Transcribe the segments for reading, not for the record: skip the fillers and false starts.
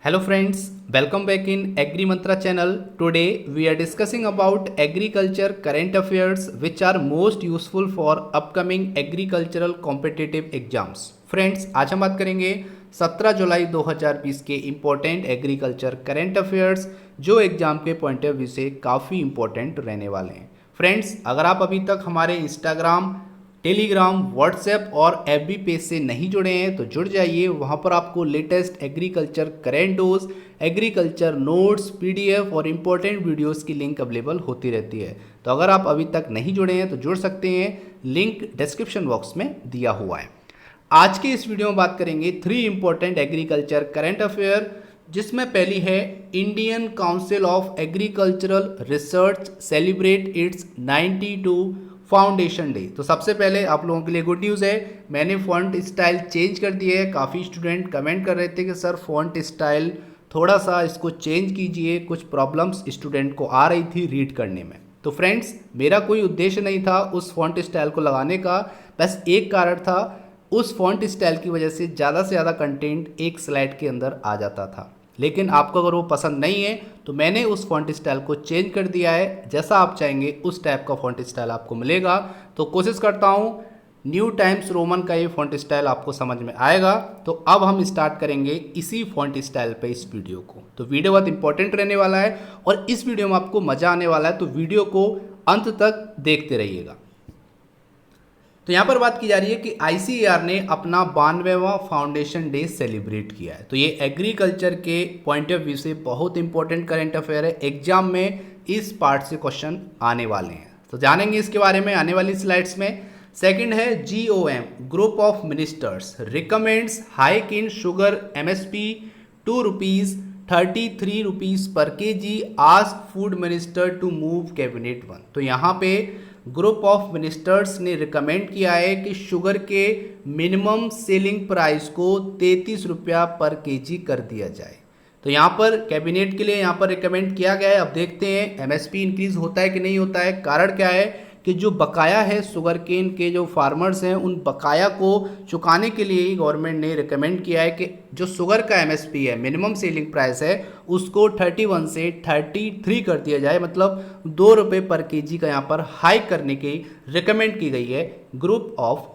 Hello friends, welcome back in Agri Mantra channel. Today we are discussing about agriculture current affairs which are most useful for upcoming agricultural competitive exams. Friends, आज हम बात करेंगे 17 जुलाई 2020 के important agriculture current affairs जो exam के point of view से काफ़ी important रहने वाले हैं। फ्रेंड्स, अगर आप अभी तक हमारे इंस्टाग्राम, टेलीग्राम, व्हाट्सएप और एफबी पेज से नहीं जुड़े हैं तो जुड़ जाइए। वहाँ पर आपको latest agriculture current news, agriculture notes, PDF और इम्पोर्टेंट वीडियोस की लिंक अवेलेबल होती रहती है। तो अगर आप अभी तक नहीं जुड़े हैं तो जुड़ सकते हैं, लिंक डिस्क्रिप्शन बॉक्स में दिया हुआ है। आज के इस वीडियो में बात करेंगे 3 इंपॉर्टेंट एग्रीकल्चर करेंट अफेयर, जिसमें पहली है Indian council of agricultural research celebrate it's 92 foundation day. तो सबसे पहले आप लोगों के लिए गुड न्यूज़ है, मैंने फॉन्ट स्टाइल चेंज कर दिया है। काफ़ी स्टूडेंट कमेंट कर रहे थे कि सर फॉन्ट स्टाइल थोड़ा सा इसको चेंज कीजिए, कुछ प्रॉब्लम्स स्टूडेंट को आ रही थी रीड करने में। तो फ्रेंड्स, मेरा कोई उद्देश्य नहीं था उस फॉन्ट स्टाइल को लगाने का, बस एक कारण था, उस फॉन्ट स्टाइल की वजह से ज़्यादा कंटेंट एक स्लाइड के अंदर आ जाता था। लेकिन आपको अगर वो पसंद नहीं है तो मैंने उस फॉन्ट स्टाइल को चेंज कर दिया है। जैसा आप चाहेंगे उस टाइप का फॉन्ट स्टाइल आपको मिलेगा। तो कोशिश करता हूँ न्यू टाइम्स रोमन का ये फॉन्ट स्टाइल आपको समझ में आएगा। तो अब हम स्टार्ट करेंगे इसी फॉन्ट स्टाइल पे इस वीडियो को। तो वीडियो बहुत इंपॉर्टेंट रहने वाला है और इस वीडियो में आपको मज़ा आने वाला है, तो वीडियो को अंत तक देखते रहिएगा। तो यहाँ पर बात की जा रही है कि आईसीएआर ने अपना 92वां फाउंडेशन डे सेलिब्रेट किया है। तो ये एग्रीकल्चर के पॉइंट ऑफ व्यू से बहुत इंपॉर्टेंट करंट अफेयर है। एग्जाम में इस पार्ट से क्वेश्चन आने वाले हैं, तो जानेंगे इसके बारे में आने वाली स्लाइड्स में। सेकंड है GOM group of ministers recommends hike in sugar MSP ₹2.33 per KG, ask food minister to move cabinet 1। तो यहाँ पे ग्रुप ऑफ मिनिस्टर्स ने रिकमेंड किया है कि शुगर के मिनिमम सेलिंग प्राइस को 33 रुपया पर केजी कर दिया जाए। तो यहाँ पर कैबिनेट के लिए यहाँ पर रिकमेंड किया गया है। अब देखते हैं MSP इंक्रीज होता है कि नहीं होता है। कारण क्या है कि जो बकाया है शुगर केन के जो फार्मर्स हैं उन बकाया को चुकाने के लिए ही गवर्नमेंट ने रिकमेंड किया है कि जो शुगर का MSP है, मिनिमम सेलिंग प्राइस है, उसको 31 से 33 कर दिया जाए। मतलब 2 रुपये पर केजी का यहाँ पर हाइक करने की रिकमेंड की गई है ग्रुप ऑफ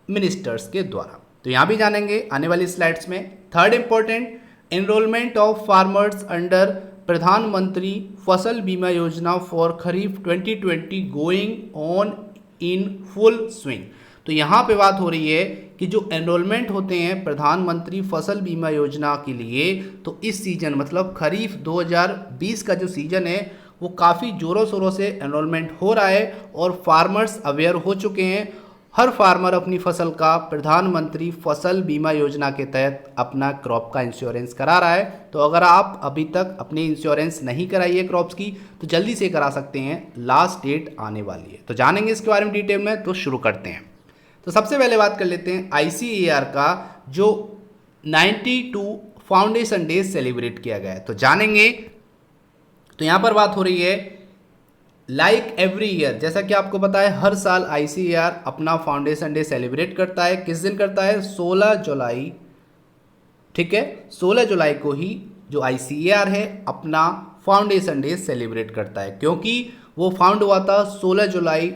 मिनिस्टर्स के द्वारा। तो यहाँ भी जानेंगे आने वाली स्लाइड्स में। Third important, enrolment of farmers under प्रधानमंत्री फसल बीमा योजना for kharif 2020 going on in full swing. तो यहाँ पे बात हो रही है कि जो एनरोलमेंट होते हैं प्रधानमंत्री फसल बीमा योजना के लिए, तो इस सीजन मतलब खरीफ 2020 का जो सीजन है वो काफ़ी ज़ोरों शोरों से एनरोलमेंट हो रहा है और फार्मर्स अवेयर हो चुके हैं। हर फार्मर अपनी फसल का प्रधानमंत्री फसल बीमा योजना के तहत अपना क्रॉप का इंश्योरेंस करा रहा है। तो अगर आप अभी तक अपनी इंश्योरेंस नहीं कराई है क्रॉप्स की तो जल्दी से करा सकते हैं, लास्ट डेट आने वाली है। तो जानेंगे इसके बारे में डिटेल में, तो शुरू करते हैं। तो सबसे पहले बात कर लेते हैं आईसीएआर का जो 92 फाउंडेशन डे सेलिब्रेट किया गया है। तो जानेंगे। तो यहाँ पर बात हो रही है लाइक एवरी ईयर, जैसा कि आपको पता है हर साल आईसीएआर अपना फाउंडेशन डे सेलिब्रेट करता है। किस दिन करता है? 16 जुलाई। ठीक है, 16 जुलाई को ही जो आईसीएआर है अपना फाउंडेशन डे सेलिब्रेट करता है, क्योंकि वो फाउंड हुआ था 16 जुलाई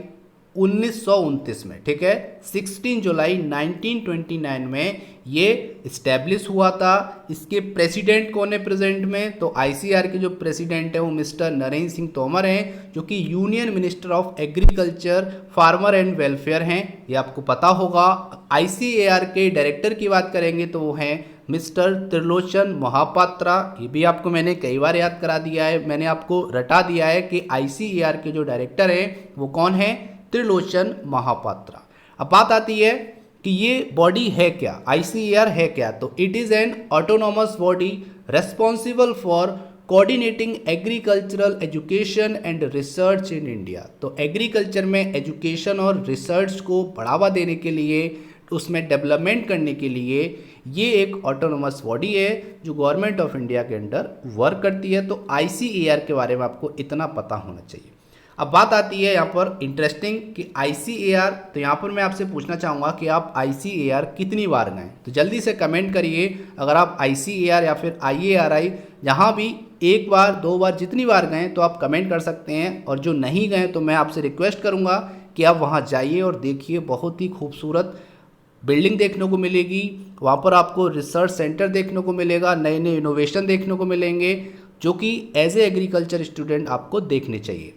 1929 में। ठीक है, 16 जुलाई 1929 में ये इस्टेब्लिश हुआ था। इसके प्रेसिडेंट कौन है प्रेजेंट में? तो आईसीएआर के जो प्रेसिडेंट है वो मिस्टर नरेंद्र सिंह तोमर हैं, जो कि union minister of agriculture, farmer and welfare हैं। ये आपको पता होगा। आईसीएआर के डायरेक्टर की बात करेंगे तो वो हैं मिस्टर त्रिलोचन महापात्रा। ये भी आपको मैंने कई बार याद करा दिया है, मैंने आपको रटा दिया है कि आईसीएआर के जो डायरेक्टर हैं वो कौन है? त्रिलोचन महापात्रा। अब बात आती है कि ये बॉडी है क्या, आईसीएआर है क्या? तो it is an autonomous body responsible for coordinating agricultural education and research in India. तो एग्रीकल्चर में एजुकेशन और रिसर्च को बढ़ावा देने के लिए, उसमें डेवलपमेंट करने के लिए ये एक ऑटोनोमस बॉडी है जो गवर्नमेंट ऑफ इंडिया के अंडर वर्क करती है। तो आईसीएआर के बारे में आपको इतना पता होना चाहिए। अब बात आती है यहाँ पर इंटरेस्टिंग कि ICAR, तो यहाँ पर मैं आपसे पूछना चाहूँगा कि आप ICAR कितनी बार गए। तो जल्दी से कमेंट करिए अगर आप ICAR या फिर IARI जहाँ भी एक बार दो बार जितनी बार गए तो आप कमेंट कर सकते हैं, और जो नहीं गए तो मैं आपसे रिक्वेस्ट करूँगा कि आप वहाँ जाइए और देखिए, बहुत ही खूबसूरत बिल्डिंग देखने को मिलेगी। वहाँ पर आपको रिसर्च सेंटर देखने को मिलेगा, नए नए इनोवेशन देखने को मिलेंगे, जो कि एज ए एग्रीकल्चर स्टूडेंट आपको देखने चाहिए।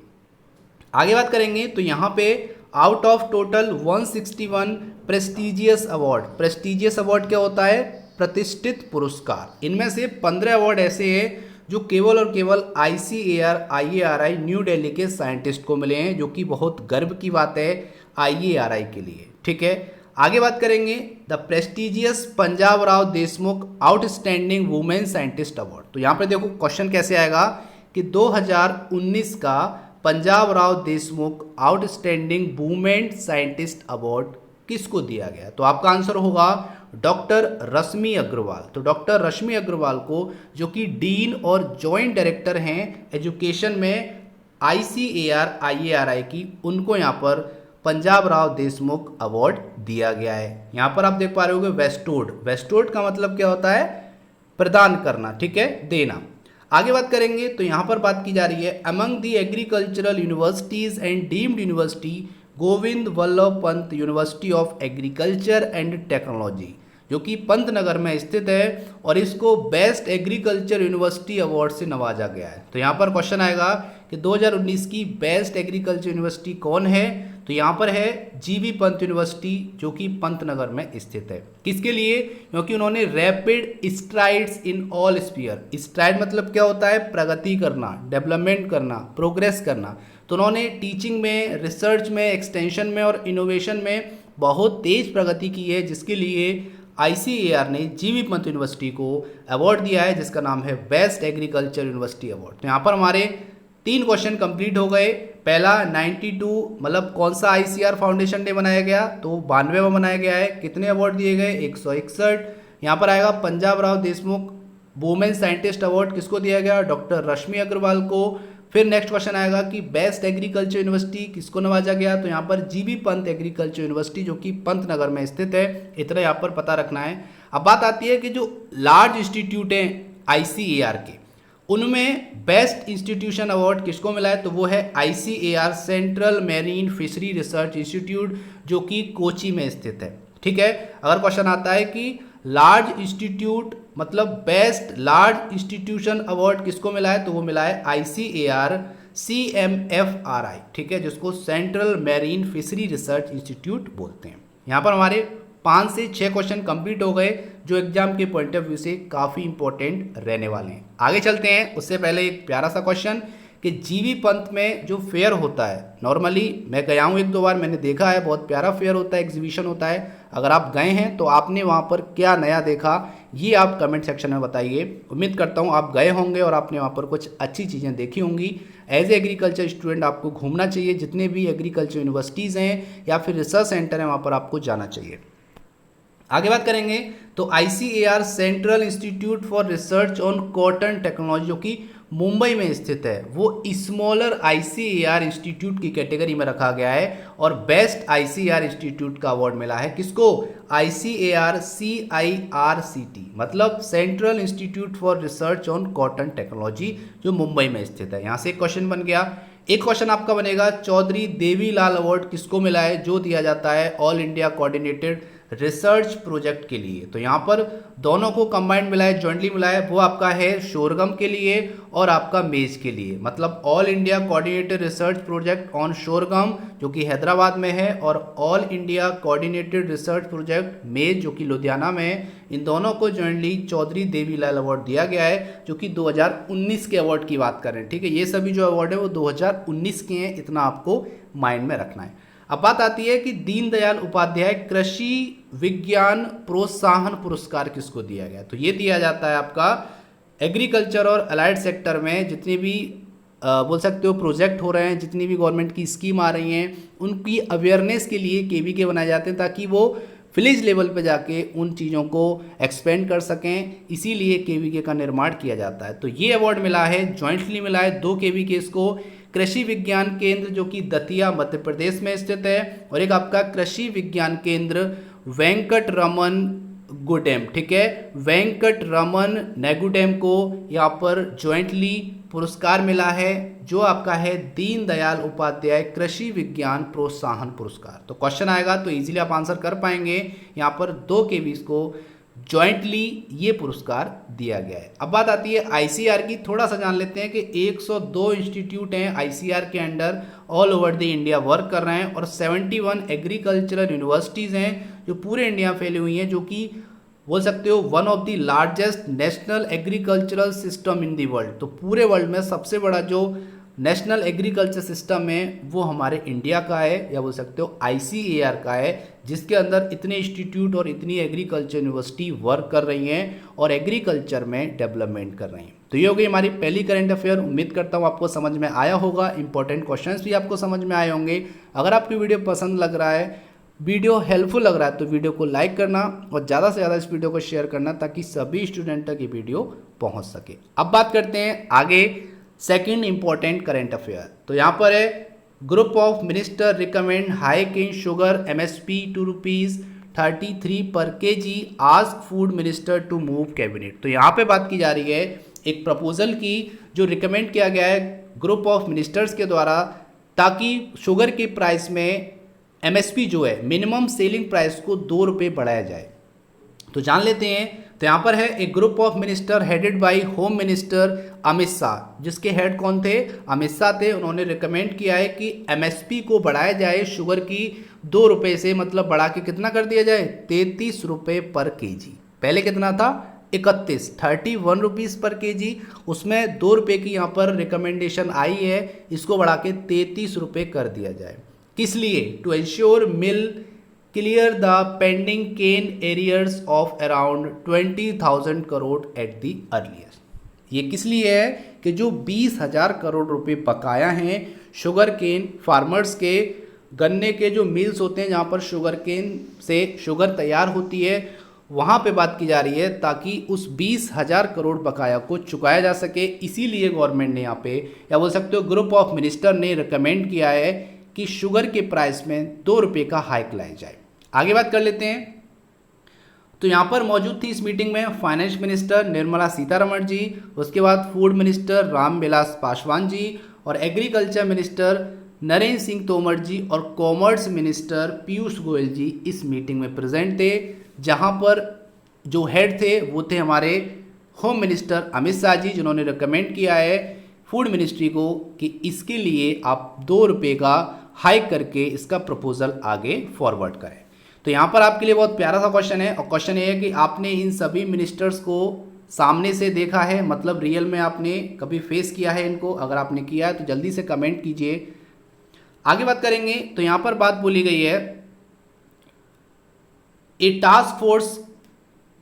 आगे बात करेंगे तो यहाँ पे out of total 161 prestigious award, prestigious award क्या होता है? प्रतिष्ठित पुरस्कार। इनमें से 15 अवार्ड ऐसे हैं जो केवल और केवल ICAR IARI न्यू दिल्ली के साइंटिस्ट को मिले हैं, जो कि बहुत गर्व की बात है IARI के लिए। ठीक है, आगे बात करेंगे the prestigious Punjab Rao Deshmukh outstanding women scientist award. तो यहाँ पे देखो क्वेश्चन कैसे आएगा कि 2019 का Punjab Rao Deshmukh outstanding women scientist award किसको दिया गया? तो आपका आंसर होगा डॉक्टर रश्मि अग्रवाल। तो डॉक्टर रश्मि अग्रवाल को, जो कि डीन और जॉइंट डायरेक्टर हैं एजुकेशन में ICAR IARI की, उनको यहाँ पर पंजाब राव देशमुख अवार्ड दिया गया है। यहाँ पर आप देख पा रहे होगे वेस्टोड, वेस्टोड का मतलब क्या होता है? प्रदान करना, ठीक है, देना। आगे बात करेंगे तो यहाँ पर बात की जा रही है among the agricultural universities and deemed university Govind Vallabh Pant university of agriculture and technology, जो कि पंतनगर में स्थित है, और इसको बेस्ट एग्रीकल्चर यूनिवर्सिटी अवार्ड से नवाजा गया है। तो यहाँ पर क्वेश्चन आएगा कि 2019 की बेस्ट एग्रीकल्चर यूनिवर्सिटी कौन है? तो यहाँ पर है GV पंत यूनिवर्सिटी, जो कि पंतनगर में स्थित है। किसके लिए? क्योंकि उन्होंने rapid strides in all sphere, STRIDE मतलब क्या होता है? प्रगति करना, डेवलपमेंट करना, प्रोग्रेस करना। तो उन्होंने टीचिंग में, रिसर्च में, एक्सटेंशन में और इनोवेशन में बहुत तेज प्रगति की है, जिसके लिए ICAR ने GV पंत यूनिवर्सिटी को अवार्ड दिया है, जिसका नाम है बेस्ट एग्रीकल्चर यूनिवर्सिटी अवार्ड। तो यहाँ पर हमारे 3 क्वेश्चन कंप्लीट हो गए। पहला 92 मतलब कौन सा ICAR फाउंडेशन डे बनाया गया? तो 92 में बनाया गया है। कितने अवार्ड दिए गए? 161। यहाँ पर आएगा Punjab Rao Deshmukh women scientist award किसको दिया गया? डॉक्टर रश्मि अग्रवाल को। फिर नेक्स्ट क्वेश्चन आएगा कि बेस्ट एग्रीकल्चर यूनिवर्सिटी किसको नवाजा गया? तो यहाँ पर GV पंत एग्रीकल्चर यूनिवर्सिटी, जो कि पंतनगर में स्थित है। इतना यहाँ पर पता रखना है। अब बात आती है कि जो लार्ज इंस्टीट्यूट हैं ICAR के, उनमें बेस्ट इंस्टीट्यूशन अवार्ड किसको मिला है? तो वो है ICAR central marine fishery research institute, जो कि कोची में स्थित है। ठीक है, अगर क्वेश्चन आता है कि लार्ज इंस्टीट्यूट मतलब बेस्ट लार्ज इंस्टीट्यूशन अवार्ड किसको मिला है? तो वो मिला है ICAR CMFRI, ठीक है, जिसको central marine fishery research institute बोलते हैं। यहाँ पर हमारे 5 से 6 क्वेश्चन कंप्लीट हो गए, जो एग्जाम के पॉइंट ऑफ व्यू से काफ़ी इंपॉर्टेंट रहने वाले हैं। आगे चलते हैं, उससे पहले एक प्यारा सा क्वेश्चन कि GV पंत में जो फेयर होता है, नॉर्मली मैं गया हूँ 1-2 बार, मैंने देखा है, बहुत प्यारा फेयर होता है, एग्जीबिशन होता है। अगर आप गए हैं तो आपने वहाँ पर क्या नया देखा, ये आप कमेंट सेक्शन में बताइए। उम्मीद करता हूँ आप गए होंगे और आपने वहाँ पर कुछ अच्छी चीज़ें देखी होंगी। एज ए एग्रीकल्चर स्टूडेंट आपको घूमना चाहिए, जितने भी एग्रीकल्चर यूनिवर्सिटीज़ हैं या फिर रिसर्च सेंटर हैं, वहाँ पर आपको जाना चाहिए। आगे बात करेंगे तो ICAR central institute for research on cotton technology, जो कि मुंबई में स्थित है, वो स्मॉलर ICAR इंस्टीट्यूट की कैटेगरी में रखा गया है, और बेस्ट ICAR इंस्टीट्यूट का अवार्ड मिला है किसको? ICAR CIRCT मतलब central institute for research on cotton technology, जो मुंबई में स्थित है। यहाँ से एक क्वेश्चन बन गया। एक क्वेश्चन आपका बनेगा चौधरी देवीलाल अवार्ड किसको मिला है? जो दिया जाता है all India coordinated research project के लिए। तो यहाँ पर दोनों को कंबाइंड मिला है, जॉइंटली मिला है, वो आपका है शोरगम के लिए और आपका मेज के लिए। मतलब all India coordinated research project on sorghum, जो कि हैदराबाद में है, और all India coordinated research project maize, जो कि लुधियाना में है। इन दोनों को जॉइंटली चौधरी देवीलाल अवार्ड दिया गया है, जो कि 2019 के अवार्ड की बात करें। ठीक है, ये सभी जो अवार्ड है वो 2019 के हैं, इतना आपको माइंड में रखना है। अब बात आती है कि दीनदयाल उपाध्याय कृषि विज्ञान प्रोत्साहन पुरस्कार किसको दिया गया? तो ये दिया जाता है आपका एग्रीकल्चर और अलाइड सेक्टर में जितने भी बोल सकते हो प्रोजेक्ट हो रहे हैं, जितनी भी गवर्नमेंट की स्कीम आ रही हैं, उनकी अवेयरनेस के लिए KVK बनाए जाते हैं, ताकि वो विलेज लेवल पे जाके उन चीज़ों को एक्सपेंड कर सकें। इसीलिए KVK का निर्माण किया जाता है। तो ये अवार्ड मिला है, जॉइंटली मिला है 2 KVKs को, कृषि विज्ञान केंद्र जो कि दतिया मध्य प्रदेश में स्थित है, और एक आपका कृषि विज्ञान केंद्र वेंकटरमन गुडेम, ठीक है, वेंकटरमन नेगुडेम को यहाँ पर ज्वाइंटली पुरस्कार मिला है, जो आपका है दीनदयाल उपाध्याय कृषि विज्ञान प्रोत्साहन पुरस्कार। तो क्वेश्चन आएगा तो इजीली आप आंसर कर पाएंगे। यहाँ पर 2 केवीज को ज्वाइंटली ये पुरस्कार दिया गया है। अब बात आती है आईसीआर की, थोड़ा सा जान लेते हैं कि 102 इंस्टीट्यूट हैं आईसीआर के under, all over the India work कर रहे हैं, और 71 एग्रीकल्चरल यूनिवर्सिटीज़ हैं जो पूरे इंडिया फैली हुई हैं, जो कि बोल सकते हो one of the largest national agricultural system in the world. तो पूरे वर्ल्ड में सबसे बड़ा जो नेशनल एग्रीकल्चर सिस्टम है वो हमारे इंडिया का है, या बोल सकते हो आईसीएआर का है, जिसके अंदर इतने इंस्टीट्यूट और इतनी एग्रीकल्चर यूनिवर्सिटी वर्क कर रही हैं और एग्रीकल्चर में डेवलपमेंट कर रही हैं। तो ये हो गई हमारी पहली करंट अफेयर। उम्मीद करता हूँ आपको समझ में आया होगा, इंपॉर्टेंट क्वेश्चंस भी आपको समझ में आए होंगे। अगर आपको वीडियो पसंद लग रहा है, वीडियो हेल्पफुल लग रहा है, तो वीडियो को लाइक करना और ज़्यादा से ज़्यादा इस वीडियो को शेयर करना, ताकि सभी स्टूडेंट तक ये वीडियो पहुंच सके। अब बात करते हैं आगे सेकंड इंपॉर्टेंट करंट अफेयर। तो यहाँ पर है group of minister recommend hike in sugar MSP to ₹33 per KG, ask food minister to move cabinet. तो यहाँ पे बात की जा रही है एक प्रपोजल की, जो रिकमेंड किया गया है ग्रुप ऑफ मिनिस्टर्स के द्वारा, ताकि शुगर की प्राइस में एमएसपी जो है मिनिमम सेलिंग प्राइस को ₹2 बढ़ाया जाए। तो जान लेते हैं। तो यहाँ पर है एक group of minister headed by home minister Amit Shah, जिसके हेड कौन थे? अमित शाह थे। उन्होंने रिकमेंड किया है कि एमएसपी को बढ़ाया जाए शुगर की ₹2 से, मतलब बढ़ा के कितना कर दिया जाए? ₹33 पर केजी। पहले कितना था? 31 रुपीज़ पर केजी। उसमें ₹2 की यहाँ पर रिकमेंडेशन आई है, इसको बढ़ा के ₹33 कर दिया जाए। किस लिए? To ensure mill clear the pending cane arrears of around 20,000 crore at the earliest. ये किस लिए है? कि जो 20,000 करोड़ रुपए बकाया हैं शुगर केन फार्मर्स के, गन्ने के जो मिल्स होते हैं जहाँ पर शुगर केन से शुगर तैयार होती है, वहाँ पे बात की जा रही है, ताकि उस 20,000 करोड़ बकाया को चुकाया जा सके। इसीलिए गवर्नमेंट ने यहाँ पे, या बोल सकते हो ग्रुप ऑफ मिनिस्टर ने रिकमेंड किया है कि शुगर के प्राइस में ₹2 का हाइक लाया जाए। आगे बात कर लेते हैं। तो यहाँ पर मौजूद थी इस मीटिंग में फाइनेंस मिनिस्टर निर्मला सीतारमण जी, उसके बाद फूड मिनिस्टर रामविलास पासवान जी, और एग्रीकल्चर मिनिस्टर नरेंद्र सिंह तोमर जी, और कॉमर्स मिनिस्टर पीयूष गोयल जी इस मीटिंग में प्रेजेंट थे। जहाँ पर जो हेड थे वो थे हमारे होम मिनिस्टर अमित शाह जी, जिन्होंने रिकमेंड किया है फूड मिनिस्ट्री को कि इसके लिए आप ₹2 का हाइक करके इसका प्रपोजल आगे फॉरवर्ड करें। तो यहाँ पर आपके लिए बहुत प्यारा सा क्वेश्चन है, और क्वेश्चन ये है कि आपने इन सभी मिनिस्टर्स को सामने से देखा है, मतलब रियल में आपने कभी फेस किया है इनको? अगर आपने किया है तो जल्दी से कमेंट कीजिए। आगे बात करेंगे। तो यहाँ पर बात बोली गई है, a task force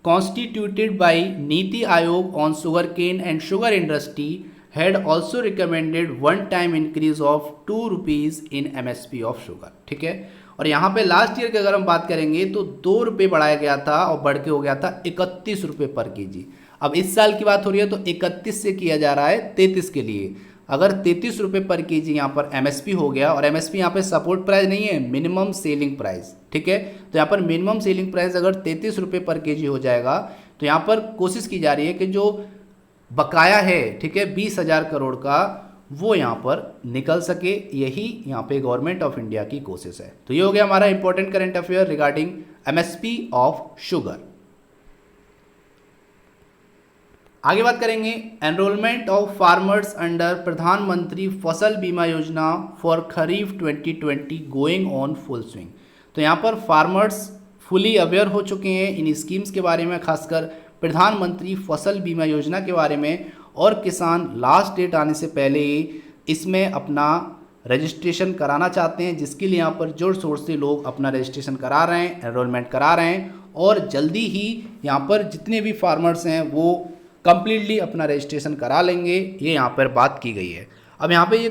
constituted by NITI Aayog on sugar cane and sugar industry had also recommended one time increase of ₹2 in MSP of sugar। ठीक है, और यहाँ पे लास्ट ईयर की अगर हम बात करेंगे तो ₹2 बढ़ाया गया था और बढ़ के हो गया था ₹31 पर केजी। अब इस साल की बात हो रही है तो 31 से किया जा रहा है 33 के लिए। अगर ₹33 पर केजी यहाँ पर MSP हो गया, और MSP यहाँ पे सपोर्ट प्राइस नहीं है, मिनिमम सेलिंग प्राइस। ठीक है, तो यहाँ पर मिनिमम सेलिंग प्राइस अगर ₹33 पर केजी हो जाएगा, तो यहाँ पर कोशिश की जा रही है कि जो बकाया है, ठीक है, 20,000 करोड़ का, वो यहाँ पर निकल सके। यही यहाँ पे गवर्नमेंट ऑफ इंडिया की कोशिश है। तो ये हो गया हमारा important current affair regarding MSP of sugar. आगे बात करेंगे एनरोलमेंट ऑफ फार्मर्स अंडर प्रधानमंत्री फसल बीमा योजना for kharif 2020 going on full swing. तो यहाँ पर फार्मर्स फुली अवेयर हो चुके हैं इन स्कीम्स के बारे में, खासकर प्रधानमंत्री फसल बीमा योजना के बारे में, और किसान लास्ट डेट आने से पहले ही इसमें अपना रजिस्ट्रेशन कराना चाहते हैं, जिसके लिए यहाँ पर जोर शोर से लोग अपना रजिस्ट्रेशन करा रहे हैं, एनरोलमेंट करा रहे हैं, और जल्दी ही यहाँ पर जितने भी फार्मर्स हैं वो कम्प्लीटली अपना रजिस्ट्रेशन करा लेंगे, ये यहाँ पर बात की गई है। अब यहाँ पे ये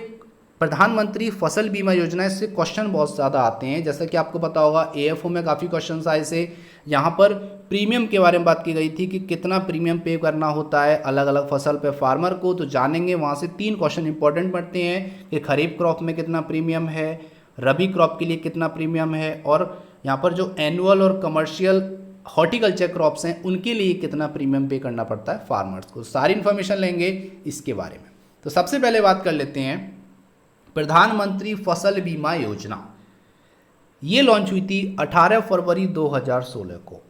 प्रधानमंत्री फसल बीमा योजना, इससे क्वेश्चन बहुत ज़्यादा आते हैं, जैसा कि आपको पता होगा AFO में काफ़ी क्वेश्चन आए से, यहाँ पर प्रीमियम के बारे में बात की गई थी कि कितना प्रीमियम पे करना होता है अलग अलग फसल पे फार्मर को, तो जानेंगे। वहाँ से 3 क्वेश्चन इंपॉर्टेंट पढ़ते हैं कि खरीफ क्रॉप में कितना प्रीमियम है, रबी क्रॉप के लिए कितना प्रीमियम है, और यहाँ पर जो एनुअल और कमर्शियल हॉर्टिकल्चर क्रॉप्स हैं उनके लिए कितना प्रीमियम पे करना पड़ता है फार्मर्स को। सारी इन्फॉर्मेशन लेंगे इसके बारे में। तो सबसे पहले बात कर लेते हैं प्रधानमंत्री फसल बीमा योजना। ये लॉन्च हुई थी 18 फरवरी 2016 को।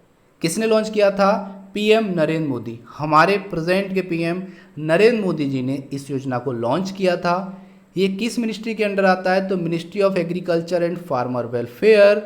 किसने लॉन्च किया था? पीएम नरेंद्र मोदी, हमारे प्रेजेंट के पीएम नरेंद्र मोदी जी ने इस योजना को लॉन्च किया था। ये किस मिनिस्ट्री के अंडर आता है? तो ministry of agriculture and farmer welfare.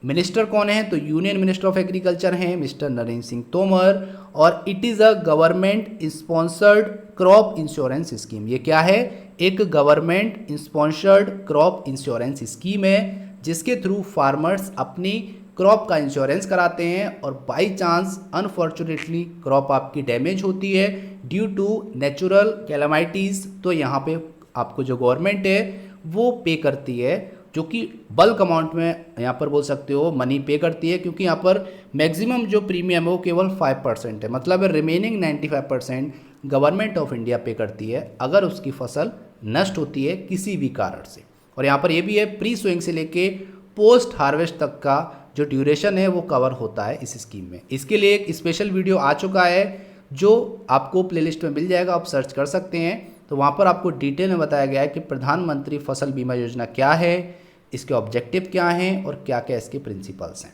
Minister कौन है? तो यूनियन मिनिस्टर ऑफ एग्रीकल्चर हैं मिस्टर नरेंद्र सिंह तोमर, और it is a government sponsored crop insurance scheme. ये क्या है? एक government sponsored crop insurance scheme है जिसके थ्रू फार्मर्स अपनी क्रॉप का इंश्योरेंस कराते हैं, और बाई चांस अनफॉर्चुनेटली क्रॉप आपकी डैमेज होती है ड्यू टू नेचुरल कैलामिटीज़, तो यहाँ पे आपको जो गवर्नमेंट है वो पे करती है, जो कि बल्क अमाउंट में यहाँ पर बोल सकते हो मनी पे करती है, क्योंकि यहाँ पर मैक्सिमम जो प्रीमियम है वो केवल 5% है, मतलब रिमेनिंग 95% गवर्नमेंट ऑफ इंडिया पे करती है अगर उसकी फसल नष्ट होती है किसी भी कारण से। और यहाँ पर ये भी है प्री सोइंग से लेके पोस्ट हार्वेस्ट तक का जो ड्यूरेशन है वो कवर होता है इस स्कीम में। इसके लिए एक स्पेशल वीडियो आ चुका है जो आपको प्लेलिस्ट में मिल जाएगा, आप सर्च कर सकते हैं। तो वहाँ पर आपको डिटेल में बताया गया है कि प्रधानमंत्री फसल बीमा योजना क्या है, इसके ऑब्जेक्टिव क्या हैं और क्या क्या इसके प्रिंसिपल्स हैं।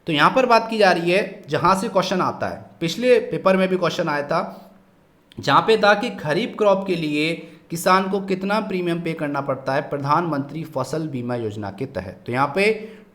तो यहाँ पर बात की जा रही है जहाँ से क्वेश्चन आता है, पिछले पेपर में भी क्वेश्चन आया था जहाँ पे था कि खरीफ क्रॉप के लिए किसान को कितना प्रीमियम पे करना पड़ता है प्रधानमंत्री फसल बीमा योजना के तहत। तो यहाँ पे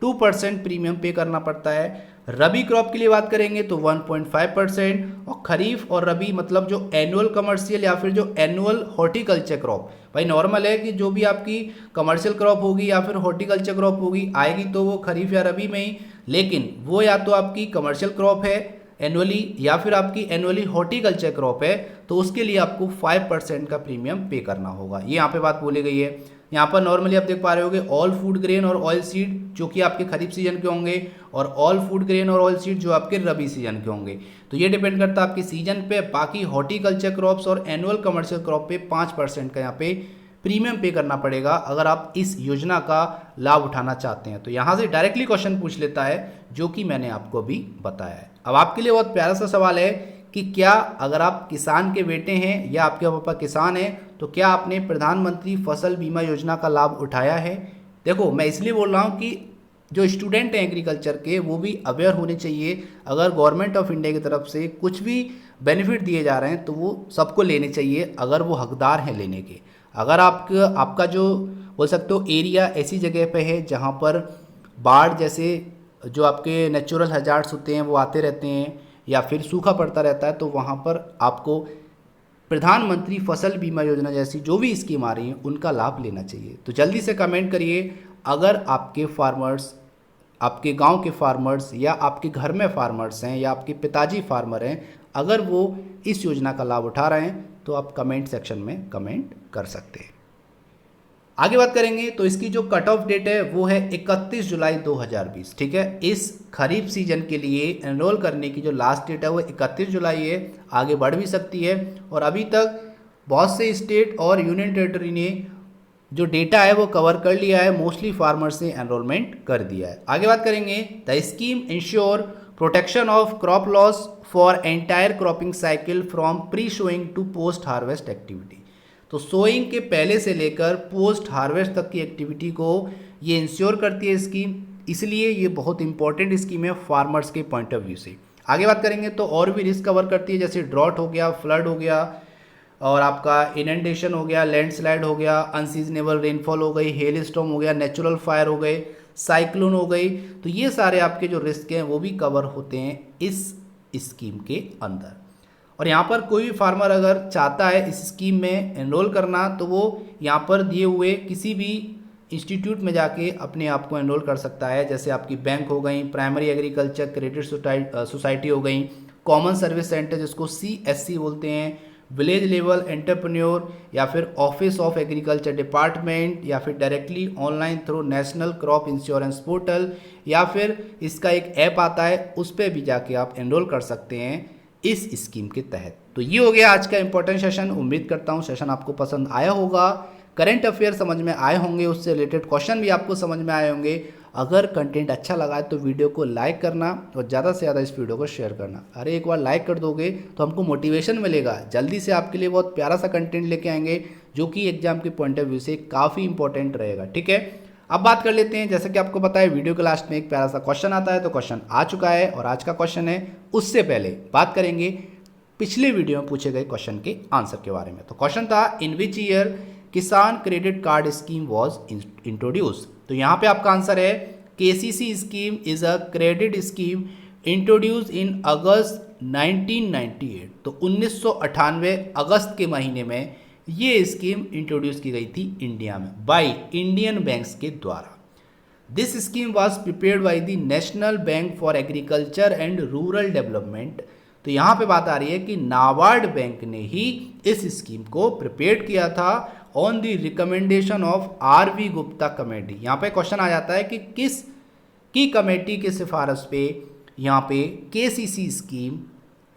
2% प्रीमियम पे करना पड़ता है। रबी क्रॉप के लिए बात करेंगे तो 1.5%, और खरीफ और रबी मतलब जो एनुअल कमर्शियल या फिर जो एनुअल हॉर्टिकल्चर क्रॉप, भाई नॉर्मल है कि जो भी आपकी कमर्शियल क्रॉप होगी या फिर हॉर्टिकल्चर क्रॉप होगी आएगी तो वो खरीफ या रबी में ही, लेकिन वो या तो आपकी कमर्शियल क्रॉप है एनुअली या फिर आपकी एनुअली हॉर्टिकल्चर क्रॉप है, तो उसके लिए आपको 5% का प्रीमियम पे करना होगा। ये यहाँ पे बात बोली गई है। यहाँ पर नॉर्मली आप देख पा रहे होगे ऑल फूड ग्रेन और ऑयल सीड जो कि आपके खरीफ सीजन के होंगे, और ऑल फूड ग्रेन और ऑयल सीड जो आपके रबी सीजन के होंगे। तो ये डिपेंड करता है आपके सीजन पे। बाकी हॉर्टिकल्चर क्रॉप्स और एनुअल कमर्शियल क्रॉप पे 5% का यहाँ पे प्रीमियम पे करना पड़ेगा अगर आप इस योजना का लाभ उठाना चाहते हैं। तो यहाँ से डायरेक्टली क्वेश्चन पूछ लेता है जो कि मैंने आपको अभी बताया है। अब आपके लिए बहुत प्यारा सा सवाल है कि क्या अगर आप किसान के बेटे हैं या आपके पापा किसान हैं तो क्या आपने प्रधानमंत्री फसल बीमा योजना का लाभ उठाया है? देखो मैं इसलिए बोल रहा हूँ कि जो स्टूडेंट हैं एग्रीकल्चर के वो भी अवेयर होने चाहिए। अगर गवर्नमेंट ऑफ इंडिया की तरफ से कुछ भी बेनिफिट दिए जा रहे हैं तो वो सबको लेने चाहिए अगर वो हकदार हैं लेने के। अगर आपका जो बोल सकते हो एरिया ऐसी जगह पे है जहाँ पर बाढ़ जैसे जो आपके नेचुरल हजार्ड्स होते हैं वो आते रहते हैं या फिर सूखा पड़ता रहता है, तो वहाँ पर आपको प्रधानमंत्री फसल बीमा योजना जैसी जो भी स्कीम आ रही है उनका लाभ लेना चाहिए। तो जल्दी से कमेंट करिए अगर आपके फार्मर्स, आपके गांव के फार्मर्स या आपके घर में फार्मर्स हैं या आपके पिताजी फार्मर हैं, अगर वो इस योजना का लाभ उठा रहे हैं तो आप कमेंट सेक्शन में कमेंट कर सकते हैं। आगे बात करेंगे तो इसकी जो कट ऑफ डेट है वो है 31 जुलाई 2020। ठीक है, इस खरीफ सीजन के लिए एनरोल करने की जो लास्ट डेट है वो 31 जुलाई है, आगे बढ़ भी सकती है। और अभी तक बहुत से स्टेट और यूनियन टेरिटरी ने जो डेटा है वो कवर कर लिया है, मोस्टली फार्मर्स ने एनरोलमेंट कर दिया है। आगे बात करेंगे the scheme insure protection of crop loss for entire cropping cycle from pre sowing to post harvest activity. तो सोइंग के पहले से लेकर पोस्ट हार्वेस्ट तक की एक्टिविटी को ये इंश्योर करती है स्कीम, इसलिए ये बहुत इंपॉर्टेंट स्कीम है फार्मर्स के पॉइंट ऑफ व्यू से। आगे बात करेंगे तो और भी रिस्क कवर करती है, जैसे ड्रॉट हो गया, फ्लड हो गया, और आपका इनंडेशन हो गया, लैंडस्लाइड हो गया, अनसीजनेबल रेनफॉल हो गई, हेल स्टॉर्म हो गया, नेचुरल फायर हो गए, साइक्लोन हो गई। तो ये सारे आपके जो रिस्क हैं वो भी कवर होते हैं इस स्कीम के अंदर। और यहाँ पर कोई भी फार्मर अगर चाहता है इस स्कीम में एनरोल करना तो वो यहाँ पर दिए हुए किसी भी इंस्टीट्यूट में जाके अपने आप को एनरोल कर सकता है, जैसे आपकी बैंक हो गई, प्राइमरी एग्रीकल्चर क्रेडिट सोसाइटी हो गई, कॉमन सर्विस सेंटर जिसको CSC बोलते हैं, विलेज लेवल एंटरप्रेन्योर, या फिर ऑफिस ऑफ एग्रीकल्चर डिपार्टमेंट, या फिर directly online through national crop insurance portal, या फिर इसका एक ऐप आता है उस पर भी जाके आप एनरोल कर सकते हैं इस स्कीम के तहत। तो ये हो गया आज का इंपॉर्टेंट सेशन। उम्मीद करता हूँ सेशन आपको पसंद आया होगा, करंट अफेयर समझ में आए होंगे, उससे रिलेटेड क्वेश्चन भी आपको समझ में आए होंगे। अगर कंटेंट अच्छा लगा है तो वीडियो को लाइक करना और ज़्यादा से ज़्यादा इस वीडियो को शेयर करना। अरे एक बार लाइक कर दोगे तो हमको मोटिवेशन मिलेगा, जल्दी से आपके लिए बहुत प्यारा सा कंटेंट लेके आएंगे जो कि एग्जाम के पॉइंट ऑफ व्यू से काफ़ी इंपॉर्टेंट रहेगा। ठीक है, अब बात कर लेते हैं। जैसे कि आपको पता है वीडियो के लास्ट में एक प्यारा सा क्वेश्चन आता है, तो क्वेश्चन आ चुका है और आज का क्वेश्चन है। उससे पहले बात करेंगे पिछले वीडियो में पूछे गए क्वेश्चन के आंसर के बारे में। तो क्वेश्चन था, in which year Kisan credit card scheme was introduce. तो यहाँ पे आपका आंसर है KCC scheme is a credit scheme introduce in August 1998। तो 1998 अगस्त के महीने में ये स्कीम इंट्रोड्यूस की गई थी इंडिया में बाय इंडियन बैंक्स के द्वारा। This scheme was prepared by the national bank for agriculture and rural development. तो यहाँ पे बात आ रही है कि नाबार्ड बैंक ने ही इस स्कीम को प्रिपेयर किया था on the recommendation of RV. Gupta committee. यहाँ पे क्वेश्चन आ जाता है कि किस की कमेटी के सिफारिश पे यहाँ पे केसीसी स्कीम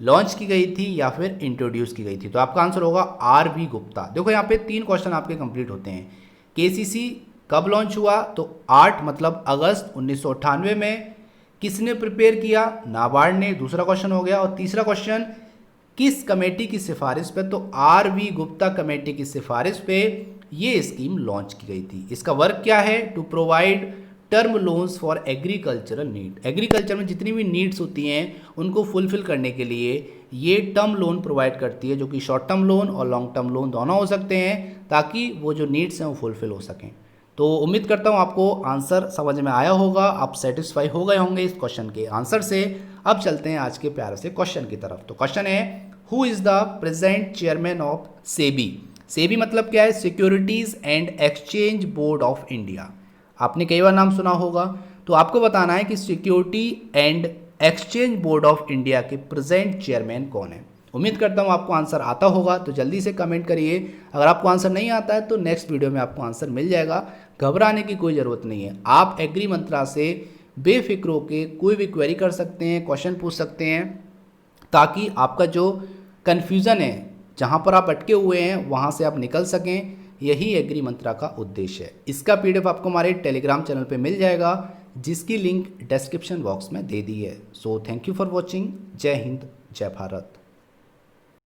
लॉन्च की गई थी या फिर इंट्रोड्यूस की गई थी। तो आपका आंसर होगा आर.वी. गुप्ता। देखो यहाँ पे 3 क्वेश्चन आपके कंप्लीट होते हैं। केसीसी कब लॉन्च हुआ, तो 8 मतलब अगस्त 1998 में। किसने प्रिपेयर किया, नाबार्ड ने, दूसरा क्वेश्चन हो गया। और तीसरा क्वेश्चन किस कमेटी की सिफारिश पे, तो आर.वी. गुप्ता कमेटी की सिफारिश पे ये स्कीम लॉन्च की गई थी। इसका वर्क क्या है, to provide term loans for agricultural need. Agriculture में जितनी भी नीड्स होती हैं उनको फुलफिल करने के लिए ये टर्म लोन प्रोवाइड करती है, जो कि शॉर्ट टर्म लोन और लॉन्ग टर्म लोन दोनों हो सकते हैं, ताकि वो जो नीड्स हैं वो फुलफिल हो सकें। तो उम्मीद करता हूँ आपको आंसर समझ में आया होगा, आप सेटिस्फाई हो गए होंगे इस क्वेश्चन के आंसर से। अब चलते हैं आज के प्यारे से क्वेश्चन की तरफ। तो क्वेश्चन है, who is the present chairman of SEBI. SEBI मतलब क्या है, securities and exchange board of India. आपने कई बार नाम सुना होगा, तो आपको बताना है कि security and exchange board of India के प्रेजेंट चेयरमैन कौन है। उम्मीद करता हूँ आपको आंसर आता होगा, तो जल्दी से कमेंट करिए। अगर आपको आंसर नहीं आता है तो नेक्स्ट वीडियो में आपको आंसर मिल जाएगा, घबराने की कोई ज़रूरत नहीं है। आप एग्री मंत्रा से बेफिक्र होकर कोई भी क्वेरी कर सकते हैं, क्वेश्चन पूछ सकते हैं, ताकि आपका जो कन्फ्यूज़न है, जहाँ पर आप अटके हुए हैं, वहाँ से आप निकल सकें। यही एग्री मंत्रा का उद्देश्य है। इसका PDF आपको हमारे टेलीग्राम चैनल पे मिल जाएगा, जिसकी लिंक डिस्क्रिप्शन बॉक्स में दे दी है। So thank you for watching. जय हिंद, जय भारत।